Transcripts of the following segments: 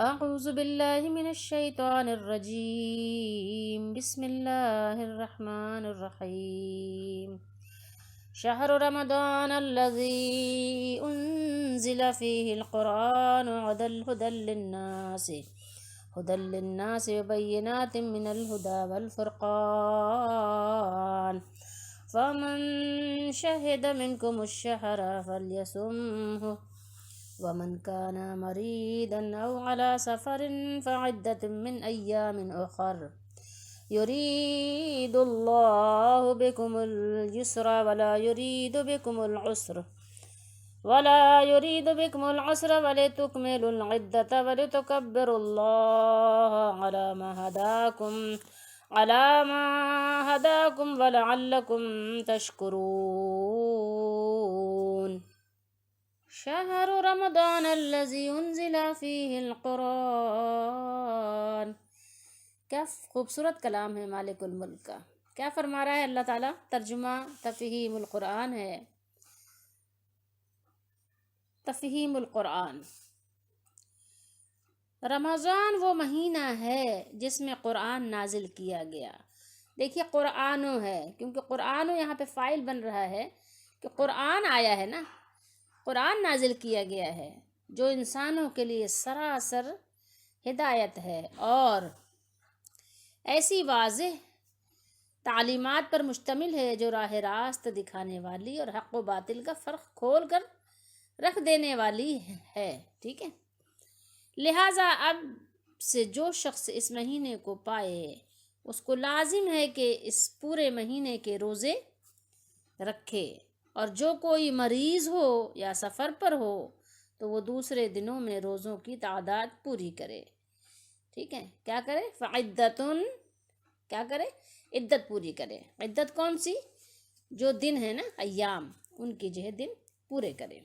اعوذ باللہ من الشیطان الرجیم بسم اللہ الرحمن الرحیم شہر رمضان الذی انزل فیہ القرآن ہدی للناس وبینات من الہدی والفرقان فمن شہد منکم الشہر فلیصمہ ومن كان مريضا أو على سفر فعدة من أيام أخر يريد الله بكم اليسر ولا يريد بكم العسر ولتكملوا العدة ولتكبروا الله على ما هداكم ولعلكم تشكرون شہر رمضان الذی انزل فیہ القرآن. کیا خوبصورت کلام ہے مالک الملک کا. کیا فرما رہا ہے اللہ تعالیٰ؟ ترجمہ تفہیم القرآن ہے. تفہیم القرآن. رمضان وہ مہینہ ہے جس میں قرآن نازل کیا گیا. دیکھیے قرآنو ہے کیونکہ قرآنو یہاں پہ فاعل بن رہا ہے کہ قرآن آیا ہے نا، قرآن نازل کیا گیا ہے جو انسانوں کے لیے سراسر ہدایت ہے اور ایسی واضح تعلیمات پر مشتمل ہے جو راہ راست دکھانے والی اور حق و باطل کا فرق کھول کر رکھ دینے والی ہے. ٹھیک ہے، لہٰذا اب سے جو شخص اس مہینے کو پائے اس کو لازم ہے کہ اس پورے مہینے کے روزے رکھے، اور جو کوئی مریض ہو یا سفر پر ہو تو وہ دوسرے دنوں میں روزوں کی تعداد پوری کرے. ٹھیک ہے، کیا کرے؟ فعدتن، کیا کرے؟ عدت پوری کرے. عدت کون سی؟ جو دن ہے نا، ایام، ان کی جو ہے دن پورے کرے.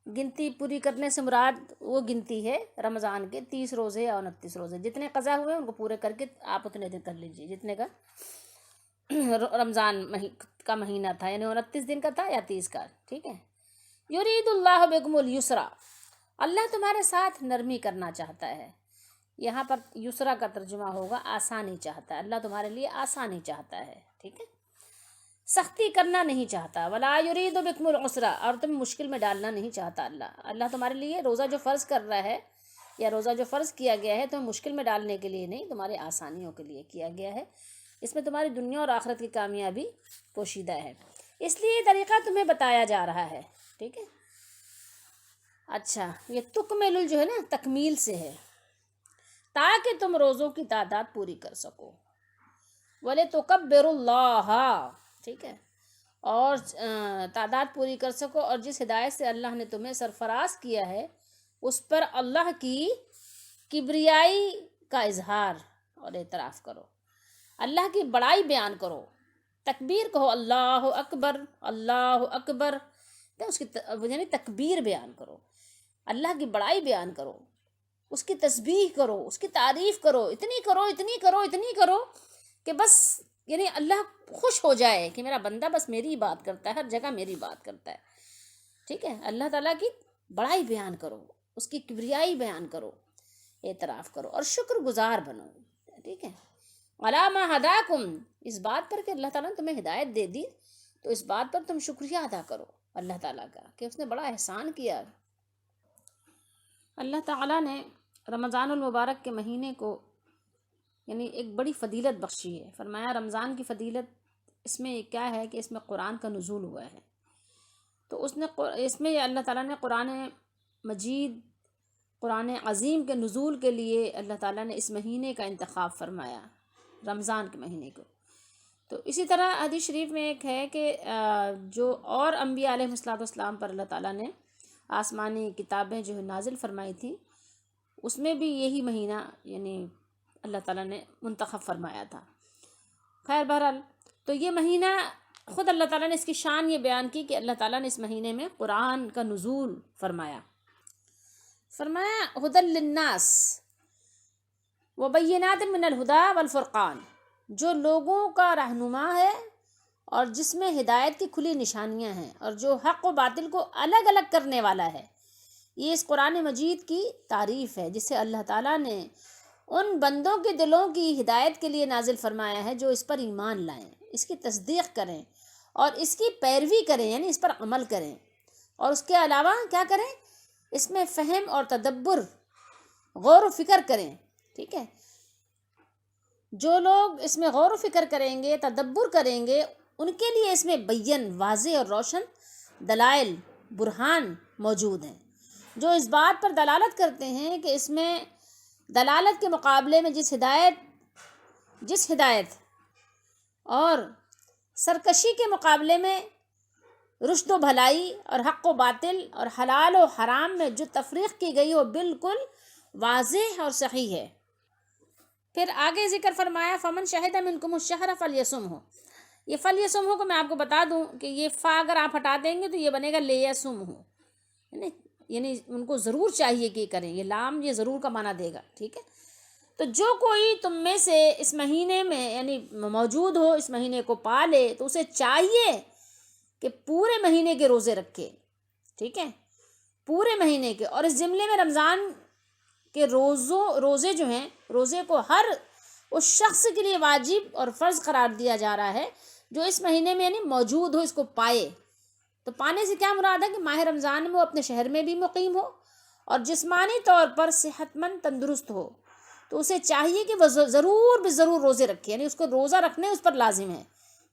گنتی پوری کرنے سے مراد وہ گنتی ہے رمضان کے 30 روزے یا 29 روزے، جتنے قضا ہوئے ان کو پورے کر کے آپ اتنے دن کر لیجیے جتنے کا رمضان کا مہینہ تھا، یعنی 29 دن کا تھا یا 30 کا. ٹھیک ہے. یرید اللہ بکم الیسرا، اللہ تمہارے ساتھ نرمی کرنا چاہتا ہے. یہاں پر یسرا کا ترجمہ ہوگا آسانی چاہتا ہے. اللہ تمہارے لیے آسانی چاہتا ہے. ٹھیک ہے، سختی کرنا نہیں چاہتا. ولا یرید بکم العسرا، اور تم مشکل میں ڈالنا نہیں چاہتا. اللہ تمہارے لیے روزہ جو فرض کر رہا ہے یا روزہ جو فرض کیا گیا ہے تمہیں مشکل میں ڈالنے کے لیے نہیں، تمہارے آسانیوں کے لیے کیا گیا ہے. اس میں تمہاری دنیا اور آخرت کی کامیابی پوشیدہ ہے، اس لیے یہ طریقہ تمہیں بتایا جا رہا ہے. ٹھیک ہے. اچھا، یہ تکمل جو ہے نا، تکمیل سے ہے، تاکہ تم روزوں کی تعداد پوری کر سکو. وَلِتُكَبِّرُوا اللَّهَ، ٹھیک ہے، اور تعداد پوری کر سکو، اور جس ہدایت سے اللہ نے تمہیں سرفراز کیا ہے اس پر اللہ کی کبریائی کا اظہار اور اعتراف کرو. اللہ کی بڑائی بیان کرو، تکبیر کہو، اللہ اکبر اللہ اکبر، تو اس کی یعنی تکبیر بیان کرو، اللہ کی بڑائی بیان کرو، اس کی تسبیح کرو، اس کی تعریف کرو، اتنی کرو کہ بس یعنی اللہ خوش ہو جائے کہ میرا بندہ بس میری ہی بات کرتا ہے، ہر جگہ میری بات کرتا ہے. ٹھیک ہے، اللہ تعالیٰ کی بڑائی بیان کرو، اس کی کبریائی بیان کرو، اعتراف کرو اور شکر گزار بنو. ٹھیک ہے. عَلَىٰ مَا هَدَاكُمْ، اس بات پر کہ اللہ تعالیٰ نے تمہیں ہدایت دے دی تو اس بات پر تم شکریہ ادا کرو اللہ تعالیٰ کا کہ اس نے بڑا احسان کیا. اللہ تعالیٰ نے رمضان المبارک کے مہینے کو یعنی ایک بڑی فضیلت بخشی ہے. فرمایا رمضان کی فضیلت اس میں کیا ہے کہ اس میں قرآن کا نزول ہوا ہے. تو اس میں اللہ تعالیٰ نے قرآن مجید، قرآن عظیم کے نزول کے لیے اللہ تعالیٰ نے اس مہینے کا انتخاب فرمایا، رمضان کے مہینے کو. تو اسی طرح حدیث شریف میں ایک ہے کہ جو اور انبیاء علیہ السلام پر اللہ تعالیٰ نے آسمانی کتابیں جو ہے نازل فرمائی تھی، اس میں بھی یہی مہینہ یعنی اللہ تعالیٰ نے منتخب فرمایا تھا. خیر بہرحال، تو یہ مہینہ خود اللہ تعالیٰ نے اس کی شان یہ بیان کی کہ اللہ تعالیٰ نے اس مہینے میں قرآن کا نزول فرمایا. ہدی للناس وبینات من الہدی والفرقان، جو لوگوں کا رہنما ہے اور جس میں ہدایت کی کھلی نشانیاں ہیں، اور جو حق و باطل کو الگ الگ کرنے والا ہے. یہ اس قرآن مجید کی تعریف ہے جسے اللہ تعالیٰ نے ان بندوں کے دلوں کی ہدایت کے لیے نازل فرمایا ہے جو اس پر ایمان لائیں، اس کی تصدیق کریں اور اس کی پیروی کریں، یعنی اس پر عمل کریں، اور اس کے علاوہ کیا کریں، اس میں فہم اور تدبر، غور و فکر کریں. ٹھیک ہے، جو لوگ اس میں غور و فکر کریں گے، تدبر کریں گے، ان کے لیے اس میں بین، واضح اور روشن دلائل، برہان موجود ہیں جو اس بات پر دلالت کرتے ہیں کہ اس میں دلالت کے مقابلے میں جس ہدایت اور سرکشی کے مقابلے میں رشد و بھلائی اور حق و باطل اور حلال و حرام میں جو تفریق کی گئی وہ بالکل واضح اور صحیح ہے. پھر آگے ذکر فرمایا فمن شہد منکم الشہر فلیصمہ. یہ فلیصمہ کو میں آپ کو بتا دوں کہ یہ فا اگر آپ ہٹا دیں گے تو یہ بنے گا لیصمہ، یعنی ان کو ضرور چاہیے کہ کریں. یہ لام یہ ضرور کا معنی دے گا. ٹھیک ہے، تو جو کوئی تم میں سے اس مہینے میں یعنی موجود ہو، اس مہینے کو پا لے، تو اسے چاہیے کہ پورے مہینے کے روزے رکھے. ٹھیک ہے، پورے مہینے کے. اور اس جملے میں رمضان کے روزے جو ہیں، روزے کو ہر اس شخص کے لیے واجب اور فرض قرار دیا جا رہا ہے جو اس مہینے میں یعنی موجود ہو، اس کو پائے. تو پانے سے کیا مراد ہے کہ ماہ رمضان میں وہ اپنے شہر میں بھی مقیم ہو اور جسمانی طور پر صحت مند تندرست ہو، تو اسے چاہیے کہ وہ ضرور بضرور روزے رکھے، یعنی اس کو روزہ رکھنے اس پر لازم ہے.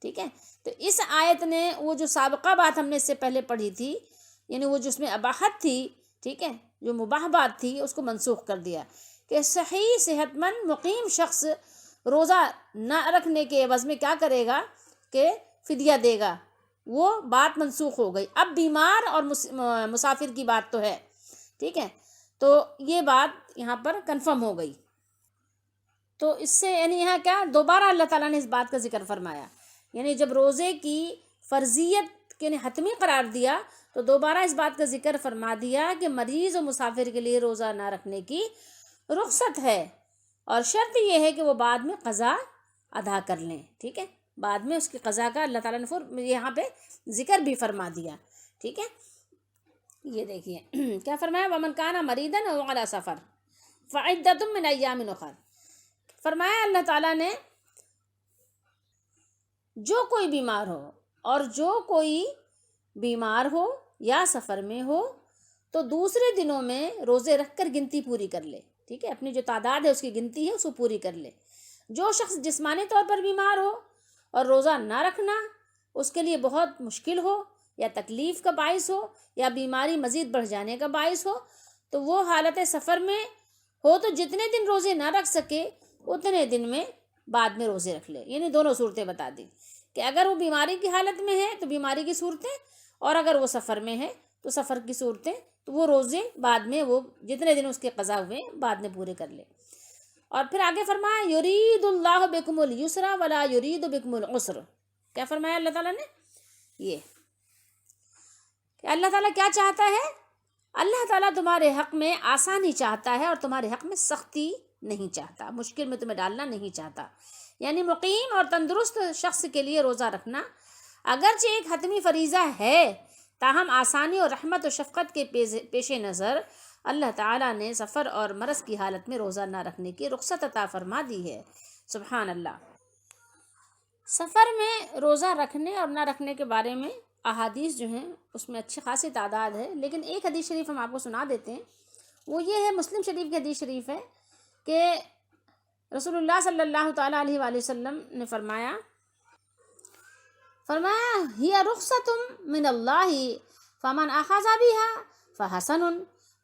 ٹھیک ہے، تو اس آیت نے وہ جو سابقہ بات ہم نے اس سے پہلے پڑھی تھی، یعنی وہ جس میں اباحت تھی، ٹھیک ہے، جو مباح بات تھی، اس کو منسوخ کر دیا کہ صحیح صحت مند مقیم شخص روزہ نہ رکھنے کے عوض میں کیا کرے گا کہ فدیہ دے گا. وہ بات منسوخ ہو گئی. اب بیمار اور مسافر کی بات تو ہے. ٹھیک ہے، تو یہ بات یہاں پر کنفرم ہو گئی. تو اس سے یعنی یہاں کیا دوبارہ اللہ تعالیٰ نے اس بات کا ذکر فرمایا، یعنی جب روزے کی فرضیت کے حتمی قرار دیا تو دوبارہ اس بات کا ذکر فرما دیا کہ مریض و مسافر کے لیے روزہ نہ رکھنے کی رخصت ہے، اور شرط یہ ہے کہ وہ بعد میں قضا ادا کر لیں. ٹھیک ہے، بعد میں اس کی قضا کا اللہ تعالیٰ نے یہاں پہ ذکر بھی فرما دیا. ٹھیک ہے، یہ دیکھیے کیا فرمایا وَمَنْ كَانَ مَرِيضًا أَوْ عَلَى سَفَرٍ فَعِدَّةٌ مِّنْ أَيَّامٍ أُخَرَ. فرمایا اللہ تعالیٰ نے جو کوئی بیمار ہو، اور جو کوئی بیمار ہو یا سفر میں ہو تو دوسرے دنوں میں روزے رکھ کر گنتی پوری کر لے. ٹھیک ہے، اپنی جو تعداد ہے اس کی گنتی ہے اس کو پوری کر لے. جو شخص جسمانی طور پر بیمار ہو اور روزہ نہ رکھنا اس کے لیے بہت مشکل ہو یا تکلیف کا باعث ہو یا بیماری مزید بڑھ جانے کا باعث ہو، تو وہ حالت سفر میں ہو تو جتنے دن روزے نہ رکھ سکے اتنے دن میں بعد میں روزے رکھ لے. یعنی دونوں صورتیں بتا دی کہ اگر وہ بیماری کی حالت میں ہے تو بیماری کی صورتیں، اور اگر وہ سفر میں ہے تو سفر کی صورتیں، تو وہ روزے بعد میں وہ جتنے دن اس کے قضا ہوئے بعد میں پورے کر لے. اور پھر آگے فرمایا یرید اللہ بکم اليسر ولا یرید بکم العسر. کیا فرمایا اللہ تعالیٰ نے؟ یہ کہ اللہ تعالیٰ کیا چاہتا ہے؟ اللہ تعالیٰ تمہارے حق میں آسانی چاہتا ہے اور تمہارے حق میں سختی نہیں چاہتا، مشکل میں تمہیں ڈالنا نہیں چاہتا. یعنی مقیم اور تندرست شخص کے لیے روزہ رکھنا اگرچہ ایک حتمی فریضہ ہے، تاہم آسانی اور رحمت و شفقت کے پیش نظر اللہ تعالیٰ نے سفر اور مرض کی حالت میں روزہ نہ رکھنے کی رخصت عطا فرما دی ہے. سبحان اللہ. سفر میں روزہ رکھنے اور نہ رکھنے کے بارے میں احادیث جو ہیں اس میں اچھی خاصی تعداد ہے، لیکن ایک حدیث شریف ہم آپ کو سنا دیتے ہیں. وہ یہ ہے، مسلم شریف کی حدیث شریف ہے کہ رسول اللہ صلی اللہ تعالیٰ علیہ وآلہ وسلم نے فرمایا ہی رخصت من اللہ فمن اخذ بها فحسن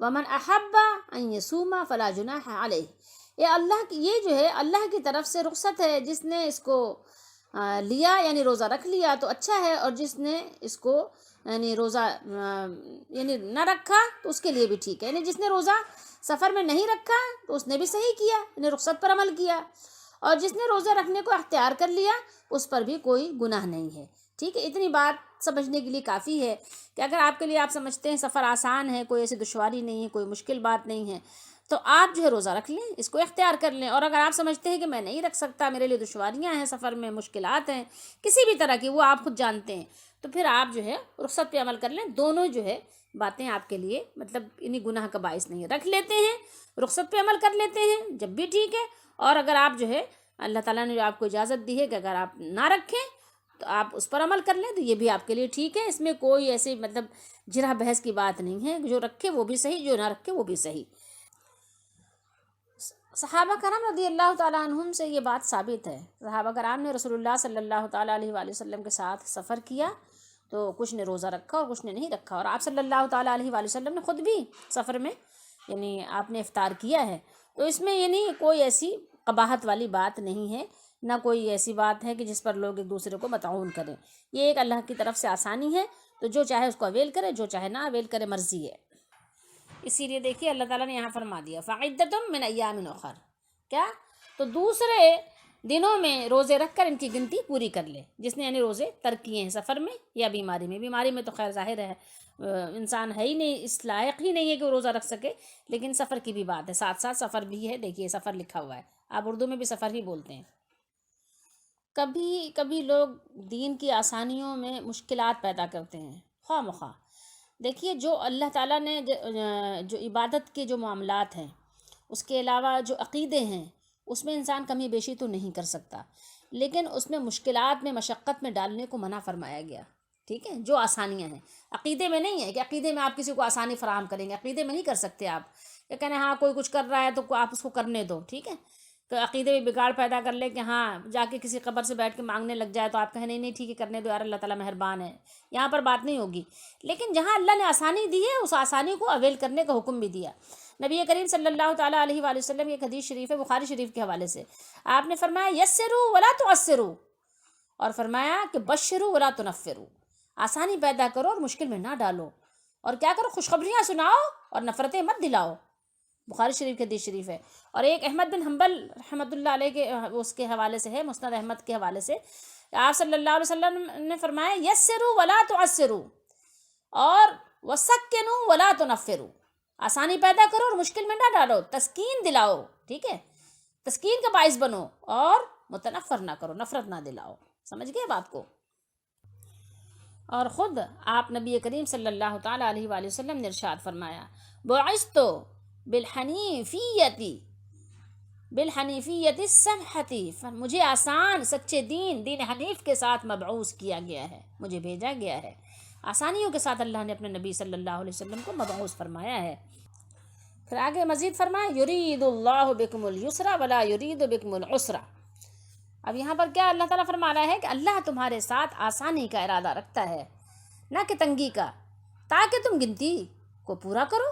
ومن احب ان یصوم فلا جناح علیہ. یہ جو ہے اللہ کی طرف سے رخصت ہے، جس نے اس کو لیا یعنی روزہ رکھ لیا تو اچھا ہے، اور جس نے اس کو یعنی روزہ یعنی نہ رکھا تو اس کے لیے بھی ٹھیک ہے. یعنی جس نے روزہ سفر میں نہیں رکھا تو اس نے بھی صحیح کیا، یعنی رخصت پر عمل کیا، اور جس نے روزہ رکھنے کو اختیار کر لیا اس پر بھی کوئی گناہ نہیں ہے. ٹھیک ہے، اتنی بات سمجھنے کے لیے کافی ہے کہ اگر آپ کے لیے آپ سمجھتے ہیں سفر آسان ہے، کوئی ایسی دشواری نہیں ہے، کوئی مشکل بات نہیں ہے، تو آپ جو ہے روزہ رکھ لیں، اس کو اختیار کر لیں. اور اگر آپ سمجھتے ہیں کہ میں نہیں رکھ سکتا، میرے لیے دشواریاں ہیں، سفر میں مشکلات ہیں کسی بھی طرح کی، وہ آپ خود جانتے ہیں، تو پھر آپ جو ہے رخصت پہ عمل کر لیں. دونوں جو ہے باتیں آپ کے لیے مطلب انہیں گناہ کا باعث نہیں ہے، رکھ لیتے ہیں، رخصت پہ عمل کر لیتے ہیں جب بھی ٹھیک ہے، اور اگر آپ جو ہے اللہ تعالیٰ نے جو آپ کو اجازت دی ہے کہ اگر آپ نہ رکھیں تو آپ اس پر عمل کر لیں تو یہ بھی آپ کے لیے ٹھیک ہے، اس میں کوئی ایسی مطلب جرح بحث کی بات نہیں ہے، جو رکھے وہ بھی صحیح، جو نہ رکھے وہ بھی صحیح۔ صحابہ کرام رضی اللہ تعالیٰ عنہم سے یہ بات ثابت ہے، صحابہ کرام نے رسول اللہ صلی اللہ تعالیٰ علیہ وآلہ وسلم کے ساتھ سفر کیا تو کچھ نے روزہ رکھا اور کچھ نے نہیں رکھا، اور آپ صلی اللہ تعالیٰ علیہ وآلہ وسلم نے خود بھی سفر میں یعنی آپ نے افطار کیا ہے، تو اس میں یعنی کوئی ایسی قباحت والی بات نہیں ہے، نہ کوئی ایسی بات ہے کہ جس پر لوگ ایک دوسرے کو مطعون کریں، یہ ایک اللہ کی طرف سے آسانی ہے، تو جو چاہے اس کو اویل کرے، جو چاہے نہ اویل کرے، مرضی ہے۔ اسی لیے دیکھیے اللہ تعالیٰ نے یہاں فرما دیا فَعِدَّةٌ مِّنْ أَيَّامٍ أُخَرَ، کیا تو دوسرے دنوں میں روزے رکھ کر ان کی گنتی پوری کر لے، جس نے یعنی روزے ترک کیے ہیں سفر میں یا بیماری میں، بیماری میں تو خیر ظاہر ہے انسان ہے ہی نہیں، اس لائق ہی نہیں ہے کہ وہ روزہ رکھ سکے، لیکن سفر کی بھی بات ہے، ساتھ ساتھ سفر بھی ہے، دیکھیے سفر لکھا ہوا ہے، آپ اردو میں بھی سفر ہی بولتے ہیں۔ کبھی کبھی لوگ دین کی آسانیوں میں مشکلات پیدا کرتے ہیں خواہ مخواہ۔ دیکھیے جو اللہ تعالیٰ نے جو عبادت کے جو معاملات ہیں، اس کے علاوہ جو عقیدے ہیں، اس میں انسان کمی بیشی تو نہیں کر سکتا، لیکن اس میں مشکلات میں مشقت میں ڈالنے کو منع فرمایا گیا، ٹھیک ہے، جو آسانیاں ہیں عقیدے میں نہیں ہے کہ عقیدے میں آپ کسی کو آسانی فراہم کریں گے، عقیدے میں نہیں کر سکتے آپ، کہ کہنے ہاں کوئی کچھ کر رہا ہے تو آپ اس کو کرنے دو، ٹھیک ہے، تو عقیدے میں بگاڑ پیدا کر لے کہ ہاں جا کے کسی قبر سے بیٹھ کے مانگنے لگ جائے تو آپ کہیں نہیں ٹھیک ہے کرنے دو یار، اللہ تعالیٰ مہربان ہے، یہاں پر بات نہیں ہوگی، لیکن جہاں اللہ نے آسانی دی ہے اس آسانی کو اویل کرنے کا حکم بھی دیا۔ نبی کریم صلی اللہ تعالیٰ علیہ وآلہ وسلم ایک حدیث شریف ہے بخاری شریف کے حوالے سے، آپ نے فرمایا یسروا ولا تعسروا، اور فرمایا کہ بشروا ولا تنفروا، آسانی پیدا کرو اور مشکل میں نہ ڈالو، اور کیا کرو خوشخبریاں سناؤ اور نفرتیں مت دلاؤ، بخاری شریف کے حدیث شریف ہے۔ اور ایک احمد بن حنبل رحمۃ اللہ علیہ کے اس کے حوالے سے ہے، مسند احمد کے حوالے سے، آپ صلی اللہ علیہ وسلم نے فرمایا یسروا ولا تعسروا اور وسکنوا ولا تنفروا، آسانی پیدا کرو اور مشکل میں نہ ڈالو، تسکین دلاؤ، ٹھیک ہے، تسکین کا باعث بنو، اور متنفر نہ کرو، نفرت نہ دلاؤ، سمجھ گئے بات کو۔ اور خود آپ نبی کریم صلی اللہ تعالیٰ علیہ وآلہ وسلم نے ارشاد فرمایا بعثت بالحنیفیت السمحتی، مجھے آسان سچے دین حنیف کے ساتھ مبعوث کیا گیا ہے، مجھے بھیجا گیا ہے، آسانیوں کے ساتھ اللہ نے اپنے نبی صلی اللہ علیہ وسلم کو مبعوث فرمایا ہے۔ پھر آگے مزید فرمایا یرید اللہ بکم اليسر ولا یرید بکم العسر، اب یہاں پر کیا اللہ تعالیٰ فرما رہا ہے کہ اللہ تمہارے ساتھ آسانی کا ارادہ رکھتا ہے، نہ کہ تنگی کا، تاکہ تم گنتی کو پورا کرو،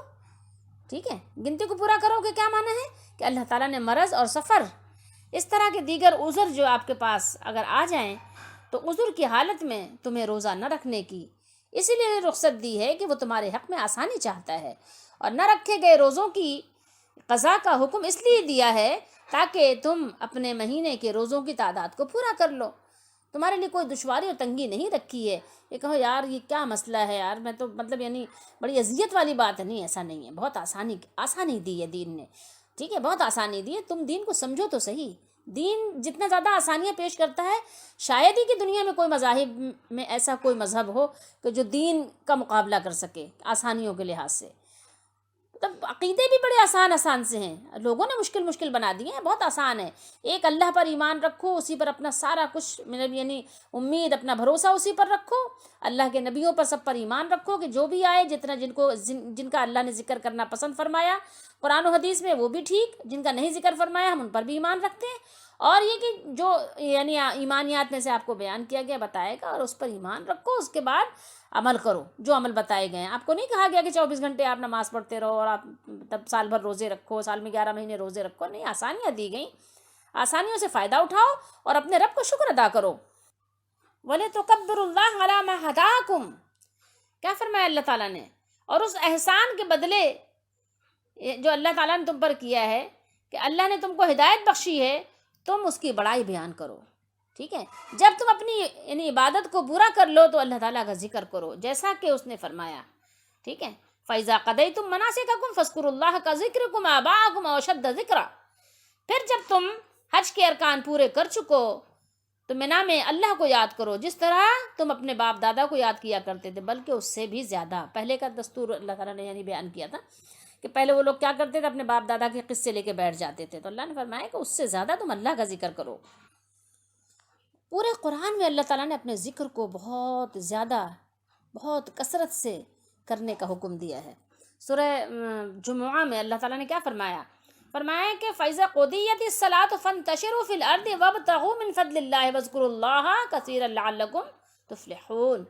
ٹھیک ہے، گنتی کو پورا کرو کہ کیا معنی ہے کہ اللہ تعالیٰ نے مرض اور سفر اس طرح کے دیگر عذر جو آپ کے پاس اگر آ جائیں تو عذر کی حالت میں تمہیں روزہ نہ رکھنے کی اسی لیے رخصت دی ہے کہ وہ تمہارے حق میں آسانی چاہتا ہے، اور نہ رکھے گئے روزوں کی قضا کا حکم اس لیے دیا ہے تاکہ تم اپنے مہینے کے روزوں کی تعداد کو پورا کر لو، تمہارے لیے کوئی دشواری اور تنگی نہیں رکھی ہے یہ کہو یار یہ کیا مسئلہ ہے یار، میں تو مطلب یعنی بڑی اذیت والی بات ہے، نہیں ایسا نہیں ہے، بہت آسانی دی ہے دین نے، ٹھیک ہے، بہت آسانی دی ہے، تم دین کو سمجھو تو صحیح، دین جتنا زیادہ آسانیاں پیش کرتا ہے شاید ہی کہ دنیا میں کوئی مذاہب میں ایسا کوئی مذہب ہو کہ جو دین کا مقابلہ کر سکے آسانیوں کے لحاظ سے، مطلب عقیدے بھی بڑے آسان سے ہیں، لوگوں نے مشکل بنا دیے ہیں، بہت آسان ہے، ایک اللہ پر ایمان رکھو، اسی پر اپنا سارا کچھ یعنی امید اپنا بھروسہ اسی پر رکھو، اللہ کے نبیوں پر سب پر ایمان رکھو کہ جو بھی آئے جتنا جن کا اللہ نے ذکر کرنا پسند فرمایا قرآن و حدیث میں وہ بھی ٹھیک، جن کا نہیں ذکر فرمایا ہم ان پر بھی ایمان رکھتے ہیں، اور یہ کہ جو یعنی ایمانیات میں سے آپ کو بیان کیا گیا بتائے گا اور اس پر ایمان رکھو، اس کے بعد عمل کرو جو عمل بتائے گئے ہیں، آپ کو نہیں کہا گیا کہ 24 گھنٹے آپ نماز پڑھتے رہو اور آپ تب سال بھر روزے رکھو، سال میں 11 مہینے روزے رکھو، نہیں، آسانیاں دی گئیں، آسانیوں سے فائدہ اٹھاؤ اور اپنے رب کو شکر ادا کرو۔ وَلِتُكَبِّرُوا اللَّهَ عَلَى مَا هَدَاكُمْ، کیا فرمایا اللہ تعالیٰ نے، اور اس احسان کے بدلے جو اللہ تعالیٰ نے تم پر کیا ہے کہ اللہ نے تم کو ہدایت بخشی ہے، تم اس کی بڑائی بیان کرو، ٹھیک ہے، جب تم اپنی یعنی عبادت کو پورا کر لو تو اللہ تعالیٰ کا ذکر کرو جیسا کہ اس نے فرمایا، ٹھیک ہے، فَإِذَا قَضَيْتُم مَنَاسِكَكُمْ فَاذْكُرُوا اللَّهَ كَذِكْرِكُمْ آبَاءَكُمْ أَوْ أَشَدَّ ذِكْرًا، پھر جب تم حج کے ارکان پورے کر چکو تم نام اللہ کو یاد کرو جس طرح تم اپنے باپ دادا کو یاد کیا کرتے تھے، بلکہ اس سے بھی زیادہ۔ پہلے کا دستور اللہ تعالیٰ نے یعنی بیان کیا تھا کہ پہلے وہ لوگ کیا کرتے تھے، اپنے باپ دادا کے قصے لے کے بیٹھ جاتے تھے، تو اللہ نے فرمایا کہ اس سے زیادہ تم اللہ کا ذکر کرو۔ پورے قرآن میں اللہ تعالیٰ نے اپنے ذکر کو بہت زیادہ، بہت کثرت سے کرنے کا حکم دیا ہے۔ سورہ جمعہ میں اللہ تعالیٰ نے کیا فرمایا کہ فَإِذَا قُضِيَتِ الصَّلَاةُ فَانتَشِرُوا فِي الْأَرْضِ وَابْتَغُوا مِنْ فَضْلِ اللَّهِ وَاذْكُرُوا اللَّهَ كَثِيرًا لَعَلَّكُمْ تُفْلِحُونَ۔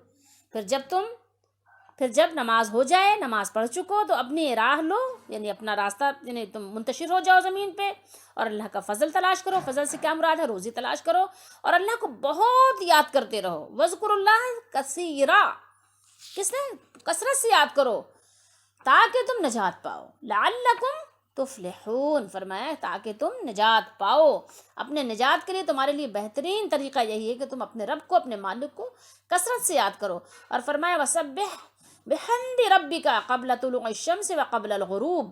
پھر جب نماز ہو جائے، نماز پڑھ چکو تو اپنی راہ لو، یعنی اپنا راستہ، یعنی تم منتشر ہو جاؤ زمین پہ اور اللہ کا فضل تلاش کرو۔ فضل سے کیا مراد ہے؟ روزی تلاش کرو اور اللہ کو بہت یاد کرتے رہو۔ وَاذْكُرُوا اللَّهَ كَثِيرًا، کس نے؟ کثرت سے یاد کرو تاکہ تم نجات پاؤ۔ لعلکم تفلحون، فرمایا تاکہ تم نجات پاؤ۔ اپنے نجات کے لیے تمہارے لیے بہترین طریقہ یہی ہے کہ تم اپنے رب کو، اپنے مالک کو کثرت سے یاد کرو۔ اور فرمایا وسبح بحمد ربک قبل طلوع الشمس وقبل الغروب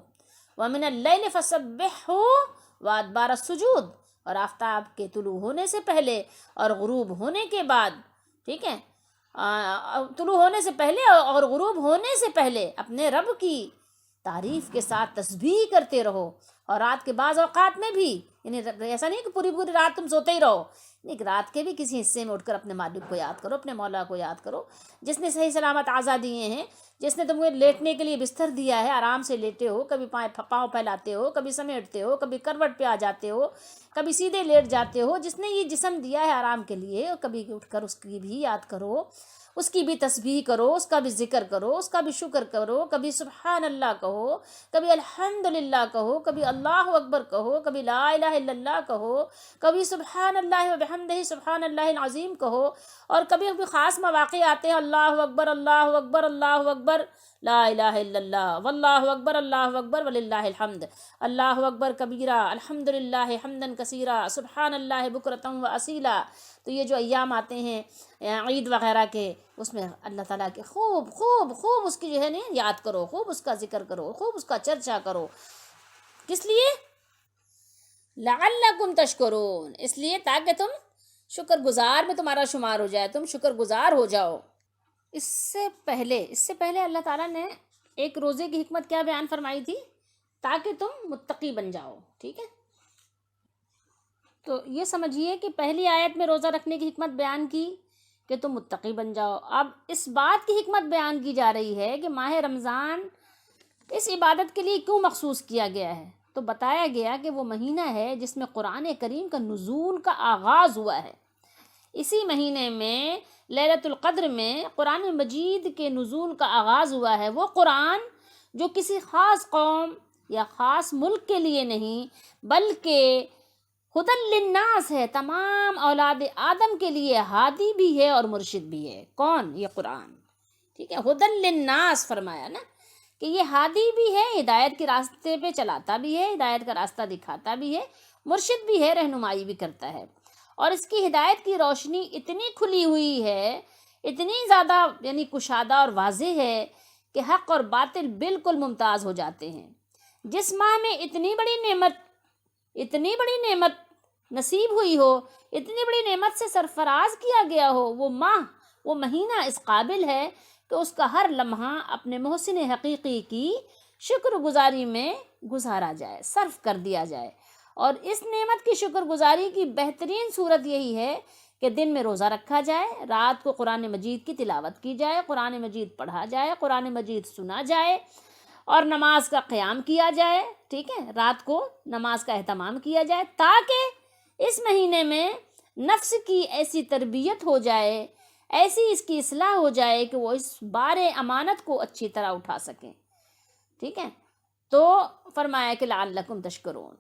ومن اللیل فسبحہ وادبار السجود، اور آفتاب کے طلوع ہونے سے پہلے اور غروب ہونے کے بعد، ٹھیک ہے، طلوع ہونے سے پہلے اور غروب ہونے سے پہلے اپنے رب کی تعریف کے ساتھ تسبیح کرتے رہو، اور رات کے بعض اوقات میں بھی، یعنی ایسا نہیں کہ پوری پوری رات تم سوتے ہی رہو، ایک رات کے بھی کسی حصے میں اٹھ کر اپنے مالک کو یاد کرو، اپنے مولا کو یاد کرو، جس نے صحیح سلامت اعضاء دیے ہیں، جس نے تمہیں لیٹنے کے لیے بستر دیا ہے، آرام سے لیٹے ہو، کبھی پاؤں پھیلاتے ہو، کبھی سمیٹتے ہو، کبھی کروٹ پہ آ جاتے ہو، کبھی سیدھے لیٹ جاتے ہو، جس نے یہ جسم دیا ہے آرام کے لیے، اور کبھی اٹھ کر اس کی بھی یاد کرو، اس کی بھی تسبیح کرو، اس کا بھی ذکر کرو، اس کا بھی شکر کرو، کبھی سبحان اللہ کہو، کبھی الحمدللہ کہو، کبھی اللہ اکبر کہو، کبھی لا الہ الا اللہ کہو، کبھی سبحان اللہ وبحمدہ سبحان اللہ العظیم کہو، اور کبھی خاص مواقع آتے ہیں اللہ اکبر اللہ اکبر اللہ اکبر لا الہ الا اللہ واللہ اکبر وللہ الحمد، اللہ اکبر کبیرہ الحمدللہ حمدا کثیرا سبحان اللہ بکرۃ و اصیلا۔ تو یہ جو ایام آتے ہیں عید وغیرہ کے، اس میں اللہ تعالیٰ کے خوب خوب خوب اس کی جو ہے نا یاد کرو، خوب اس کا ذکر کرو، خوب اس کا چرچا کرو۔ کس لیے؟ لعلکم تشکرون، اس لیے تاکہ تم شکر گزار میں تمہارا شمار ہو جائے، تم شکر گزار ہو جاؤ۔ اس سے پہلے اللہ تعالیٰ نے ایک روزے کی حکمت کیا بیان فرمائی تھی؟ تاکہ تم متقی بن جاؤ، ٹھیک ہے؟ تو یہ سمجھیے کہ پہلی آیت میں روزہ رکھنے کی حکمت بیان کی کہ تم متقی بن جاؤ۔ اب اس بات کی حکمت بیان کی جا رہی ہے کہ ماہ رمضان اس عبادت کے لیے کیوں مخصوص کیا گیا ہے، تو بتایا گیا کہ وہ مہینہ ہے جس میں قرآن کریم کا نزول کا آغاز ہوا ہے۔ اسی مہینے میں لیلۃ القدر میں قرآن مجید کے نزول کا آغاز ہوا ہے۔ وہ قرآن جو کسی خاص قوم یا خاص ملک کے لیے نہیں، بلکہ ہدی للناس ہے، تمام اولاد آدم کے لیے ہادی بھی ہے اور مرشد بھی ہے۔ کون؟ یہ قرآن، ٹھیک ہے، ہدی للناس فرمایا نا، کہ یہ ہادی بھی ہے، ہدایت کے راستے پہ چلاتا بھی ہے، ہدایت کا راستہ دکھاتا بھی ہے، مرشد بھی ہے، رہنمائی بھی کرتا ہے۔ اور اس کی ہدایت کی روشنی اتنی کھلی ہوئی ہے، اتنی زیادہ یعنی کشادہ اور واضح ہے کہ حق اور باطل بالکل ممتاز ہو جاتے ہیں۔ جس ماہ میں اتنی بڑی نعمت نصیب ہوئی ہو، اتنی بڑی نعمت سے سرفراز کیا گیا ہو، وہ مہینہ اس قابل ہے کہ اس کا ہر لمحہ اپنے محسن حقیقی کی شکر گزاری میں گزارا جائے، صرف کر دیا جائے۔ اور اس نعمت کی شکر گزاری کی بہترین صورت یہی ہے کہ دن میں روزہ رکھا جائے، رات کو قرآن مجید کی تلاوت کی جائے، قرآن مجید پڑھا جائے، قرآن مجید سنا جائے، اور نماز کا قیام کیا جائے، ٹھیک ہے، رات کو نماز کا اہتمام کیا جائے، تاکہ اس مہینے میں نفس کی ایسی تربیت ہو جائے، ایسی اس کی اصلاح ہو جائے کہ وہ اس بار امانت کو اچھی طرح اٹھا سکیں، ٹھیک ہے۔ تو فرمایا کہ لعلکم تشکرون،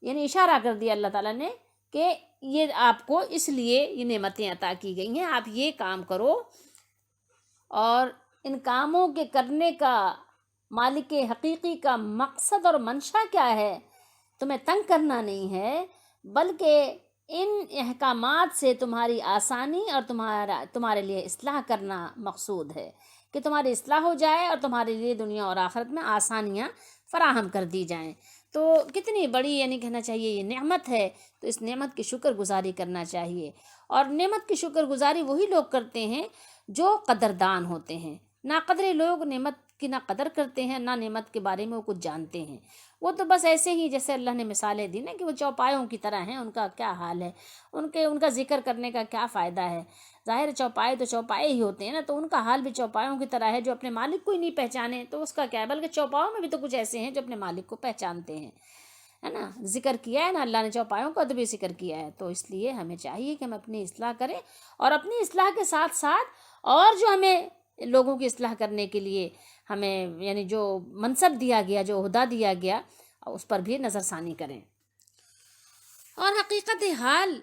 یعنی اشارہ کر دیا اللہ تعالیٰ نے کہ یہ آپ کو اس لیے یہ نعمتیں عطا کی گئی ہیں، آپ یہ کام کرو، اور ان کاموں کے کرنے کا مالک حقیقی کا مقصد اور منشا کیا ہے؟ تمہیں تنگ کرنا نہیں ہے، بلکہ ان احکامات سے تمہاری آسانی اور تمہارے لیے اصلاح کرنا مقصود ہے، کہ تمہاری اصلاح ہو جائے اور تمہارے لیے دنیا اور آخرت میں آسانیاں فراہم کر دی جائیں۔ تو کتنی بڑی یعنی کہنا چاہیے یہ نعمت ہے، تو اس نعمت کی شکر گزاری کرنا چاہیے. اور نعمت کی شکر گزاری وہی لوگ کرتے ہیں جو قدردان ہوتے ہیں. ناقدر لوگ نعمت کی نہ قدر کرتے ہیں، نہ نعمت کے بارے میں وہ کچھ جانتے ہیں. وہ تو بس ایسے ہی جیسے اللہ نے مثالیں دی نا کہ وہ چوپایوں کی طرح ہیں، ان کا کیا حال ہے، ان کا ذکر کرنے کا کیا فائدہ ہے. ظاہر چوپائے تو چوپائے ہی ہوتے ہیں نا، تو ان کا حال بھی چوپایوں کی طرح ہے. جو اپنے مالک کو ہی نہیں پہچانے تو اس کا کیا ہے. بلکہ چوپایوں میں بھی تو کچھ ایسے ہیں جو اپنے مالک کو پہچانتے ہیں، ہے نا. ذکر کیا ہے نا اللہ نے چوپایوں کا ادبی ذکر کیا ہے. تو اس لیے ہمیں چاہیے کہ ہم اپنی اصلاح کریں، اور اپنی اصلاح کے ساتھ ساتھ اور جو ہمیں لوگوں کی اصلاح کرنے کے لیے ہمیں یعنی جو منصب دیا گیا، جو عہدہ دیا گیا، اس پر بھی نظر ثانی کریں. اور حقیقت حال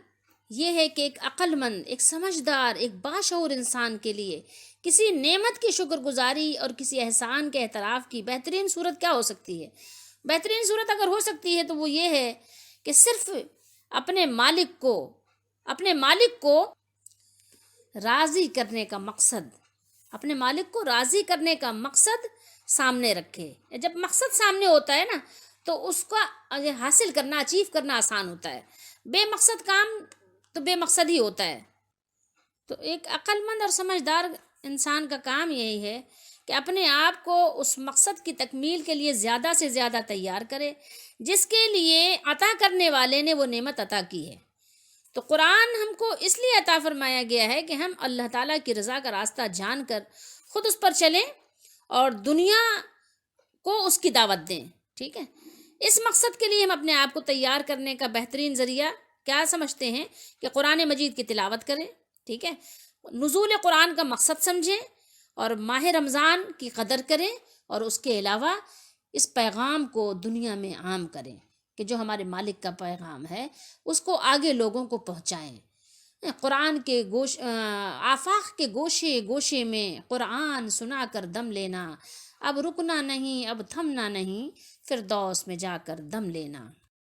یہ ہے کہ ایک عقل مند، ایک سمجھدار، ایک باشعور انسان کے لیے کسی نعمت کی شکر گزاری اور کسی احسان کے اعتراف کی بہترین صورت کیا ہو سکتی ہے؟ بہترین صورت اگر ہو سکتی ہے تو وہ یہ ہے کہ صرف اپنے مالک کو راضی کرنے کا مقصد، اپنے مالک کو راضی کرنے کا مقصد سامنے رکھے. جب مقصد سامنے ہوتا ہے نا تو اس کا حاصل کرنا، اچیو کرنا آسان ہوتا ہے. بے مقصد کام تو بے مقصد ہی ہوتا ہے. تو ایک عقل مند اور سمجھدار انسان کا کام یہی ہے کہ اپنے آپ کو اس مقصد کی تکمیل کے لیے زیادہ سے زیادہ تیار کرے جس کے لیے عطا کرنے والے نے وہ نعمت عطا کی ہے. تو قرآن ہم کو اس لیے عطا فرمایا گیا ہے کہ ہم اللہ تعالیٰ کی رضا کا راستہ جان کر خود اس پر چلیں اور دنیا کو اس کی دعوت دیں. ٹھیک ہے. اس مقصد کے لیے ہم اپنے آپ کو تیار کرنے کا بہترین ذریعہ کیا سمجھتے ہیں کہ قرآن مجید کی تلاوت کریں. ٹھیک ہے. نزول قرآن کا مقصد سمجھیں اور ماہ رمضان کی قدر کریں، اور اس کے علاوہ اس پیغام کو دنیا میں عام کریں کہ جو ہمارے مالک کا پیغام ہے اس کو آگے لوگوں کو پہنچائیں. قرآن کے آفاق کے گوشے گوشے میں قرآن سنا کر دم لینا، اب رکنا نہیں، اب تھمنا نہیں، فردوس میں جا کر دم لینا.